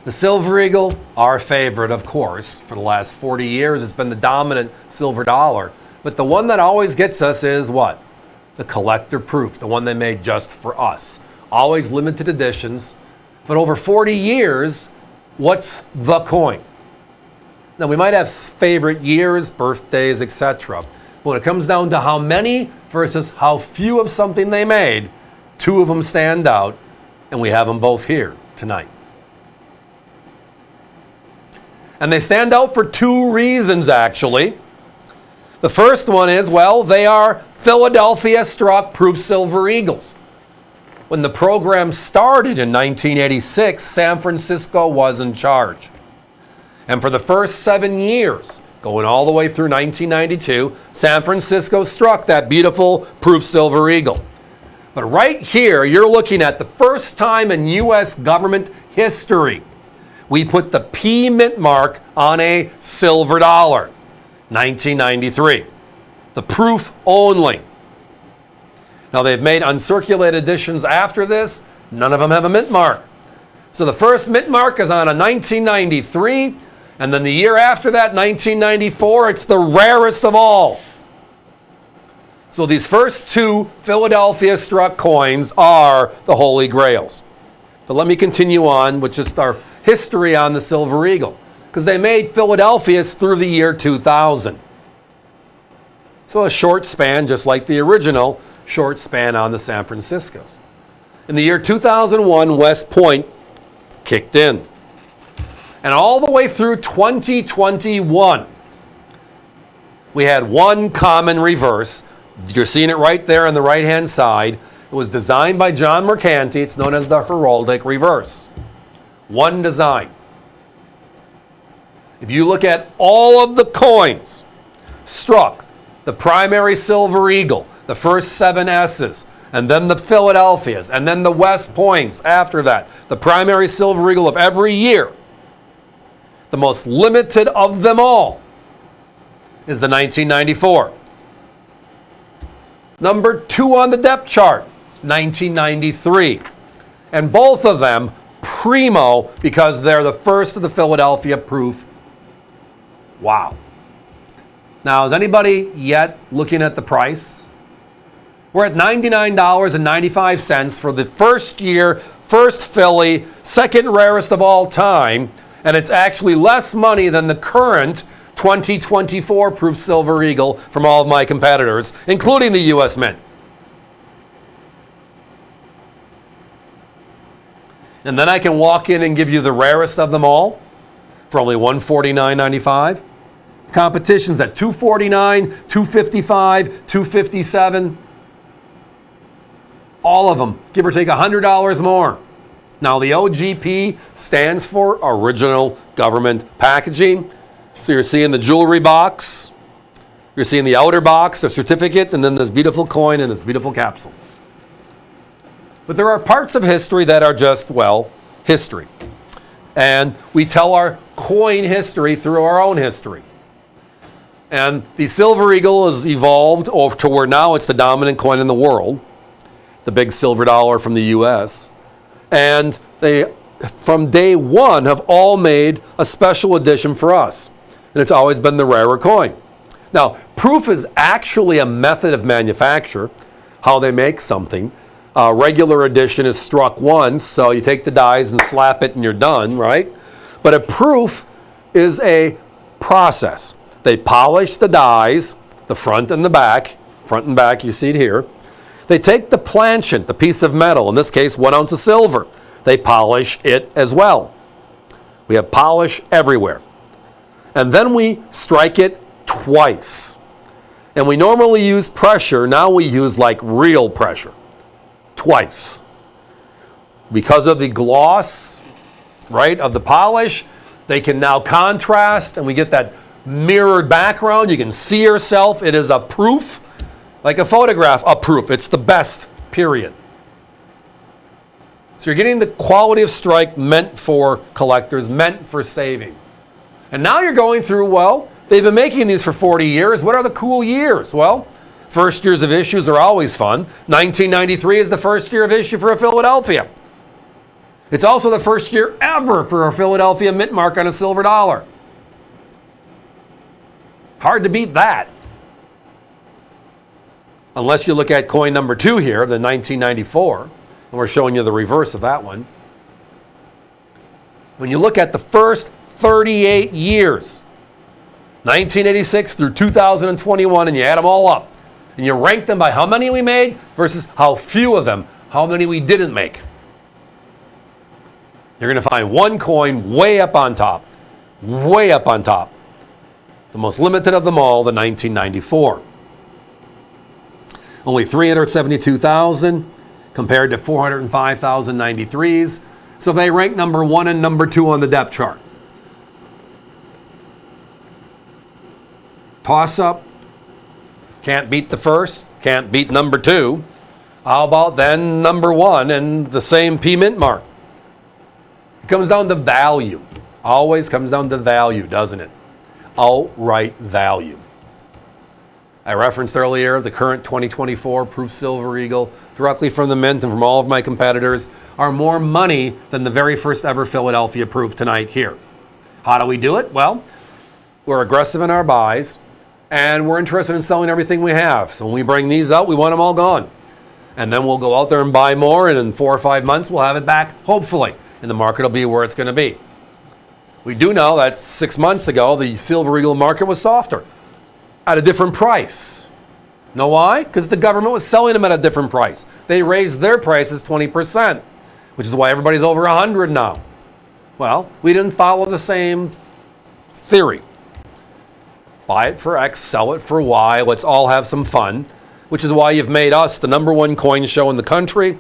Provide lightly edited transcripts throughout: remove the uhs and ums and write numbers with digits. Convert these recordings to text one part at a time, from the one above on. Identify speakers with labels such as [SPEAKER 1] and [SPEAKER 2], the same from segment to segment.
[SPEAKER 1] The Silver Eagle, our favorite, of course. For the last 40 years, it's been the dominant silver dollar. But the one that always gets us is what? The collector proof, the one they made just for us. Always limited editions. But over 40 years, what's the coin? Now, we might have favorite years, birthdays, etc. But when it comes down to how many versus how few of something they made, two of them stand out, and we have them both here tonight. And they stand out for two reasons, actually. The first one is, well, they are Philadelphia struck proof Silver Eagles. When the program started in 1986, San Francisco was in charge. And for the first 7 years, going all the way through 1992, San Francisco struck that beautiful proof Silver Eagle. But right here, you're looking at the first time in U.S. government history we put the P mint mark on a silver dollar, 1993. The proof only. Now, they've made uncirculated editions after this. None of them have a mint mark. So the first mint mark is on a 1993, and then the year after that, 1994, it's the rarest of all. So these first two Philadelphia struck coins are the Holy Grails. But let me continue on with just our history on the Silver Eagle, because they made Philadelphia's through the year 2000. So a short span, just like the original short span on the San Franciscos. In the year 2001, West Point kicked in. And all the way through 2021, we had one common reverse. You're seeing it right there on the right-hand side. It was designed by John Mercanti. It's known as the heraldic reverse. One design. If you look at all of the coins struck, the primary Silver Eagle, the first 7 S's, and then the Philadelphias, and then the West Points after that, the primary Silver Eagle of every year, the most limited of them all is the 1994. Number 2 on the depth chart, 1993. And both of them primo because they're the first of the Philadelphia proof. Wow. Now, is anybody yet looking at the price? We're at $99.95 for the first year, first Philly, second rarest of all time, and it's actually less money than the current 2024 proof Silver Eagle from all of my competitors, including the U.S. Mint. And then I can walk in and give you the rarest of them all for only $149.95. Competition's at $249, $255, $257. All of them, give or take $100 more. Now, the OGP stands for Original Government Packaging. So you're seeing the jewelry box, you're seeing the outer box, the certificate, and then this beautiful coin and this beautiful capsule. But there are parts of history that are just, well, history. And we tell our coin history through our own history. And the Silver Eagle has evolved to where now it's the dominant coin in the world, the big silver dollar from the U.S. And they, from day one, have all made a special edition for us. And it's always been the rarer coin. Now, proof is actually a method of manufacture, how they make something. Regular edition is struck once, so you take the dies and slap it and you're done, right? But a proof is a process. They polish the dies, the front and the back. Front and back, you see it here. They take the planchette, the piece of metal, in this case 1 ounce of silver. They polish it as well. We have polish everywhere. And then we strike it twice. And we normally use pressure. Now we use like real pressure. Twice. Because of the gloss, right, of the polish, they can now contrast and we get that mirrored background. You can see yourself. It is a proof, like a photograph, a proof. It's the best, period. So you're getting the quality of strike meant for collectors, meant for saving. And now you're going through, well, they've been making these for 40 years. What are the cool years? Well, first years of issues are always fun. 1993 is the first year of issue for a Philadelphia. It's also the first year ever for a Philadelphia mint mark on a silver dollar. Hard to beat that. Unless you look at coin number 2 here, the 1994, and we're showing you the reverse of that one. When you look at the first 38 years, 1986 through 2021, and you add them all up, and you rank them by how many we made versus how few of them, how many we didn't make, you're going to find one coin way up on top. Way up on top. The most limited of them all, the 1994. Only 372,000 compared to 405,000 93s. So they rank number 1 and number 2 on the depth chart. Toss up. Can't beat the first. Can't beat number 2. How about then number 1 and the same P mint mark? It comes down to value. Always comes down to value, doesn't it? Outright value. I referenced earlier the current 2024 Proof Silver Eagle directly from the mint and from all of my competitors are more money than the very first ever Philadelphia Proof tonight here. How do we do it? Well, we're aggressive in our buys and we're interested in selling everything we have. So when we bring these out, we want them all gone. And then we'll go out there and buy more, and in 4 or 5 months we'll have it back, hopefully. And the market will be where it's going to be. We do know that 6 months ago, the Silver Eagle market was softer at a different price. Know why? Because the government was selling them at a different price. They raised their prices 20%, which is why everybody's over 100 now. Well, we didn't follow the same theory. Buy it for X, sell it for Y, let's all have some fun, which is why you've made us the #1 coin show in the country.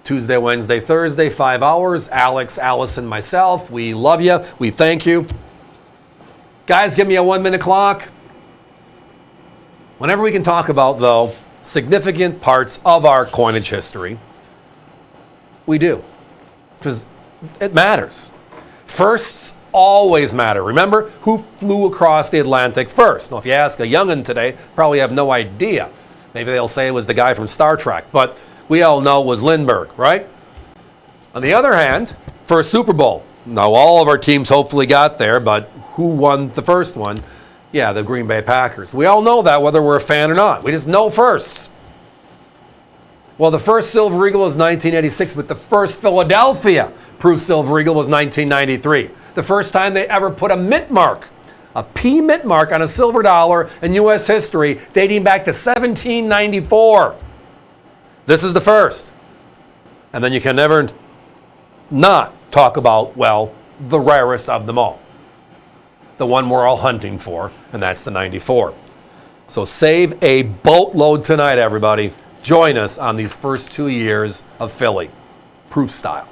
[SPEAKER 1] Tuesday, Wednesday, Thursday, 5 hours. Alex, Allison, myself, we love you. We thank you. Guys, give me a 1-minute clock. Whenever we can talk about, though, significant parts of our coinage history, we do. Because it matters. Firsts always matter. Remember who flew across the Atlantic first? Now, if you ask a young'un today, probably have no idea. Maybe they'll say it was the guy from Star Trek, but we all know it was Lindbergh, right? On the other hand, first Super Bowl. Now, all of our teams hopefully got there, but who won the first one? Yeah, the Green Bay Packers. We all know that, whether we're a fan or not. We just know firsts. Well, the first Silver Eagle was 1986, but the first Philadelphia Proof Silver Eagle was 1993. The first time they ever put a mint mark, a P mint mark on a silver dollar in U.S. history, dating back to 1794. This is the first. And then you can never not talk about, well, the rarest of them all. The one we're all hunting for, and that's the 94. So save a boatload tonight, everybody. Join us on these first 2 years of Philly, proof style.